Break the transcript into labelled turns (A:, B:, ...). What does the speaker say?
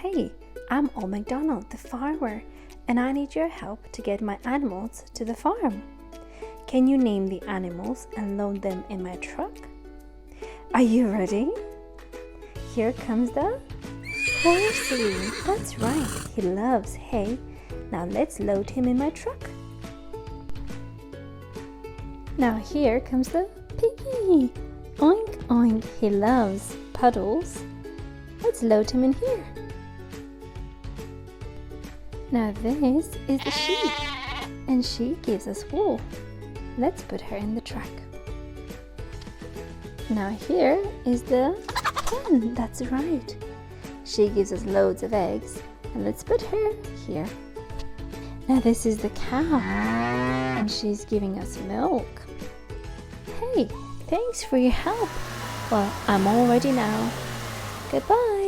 A: Hey, I'm old McDonald, the farmer, and I need your help to get my animals to the farm. Can you name the animals and load them in my truck? Are you ready? Here comes the horsey. That's right, he loves hay. Now let's load him in my truck. Now here comes the piggy. Oink, oink, he loves puddles. Let's load him in here. Now this is the sheep, and she gives us wool. Let's put her in the truck. Now here is the hen, that's right. She gives us loads of eggs, and let's put her here. Now this is the cow, and she's giving us milk. Hey, thanks for your help. Well, I'm all ready now. Goodbye.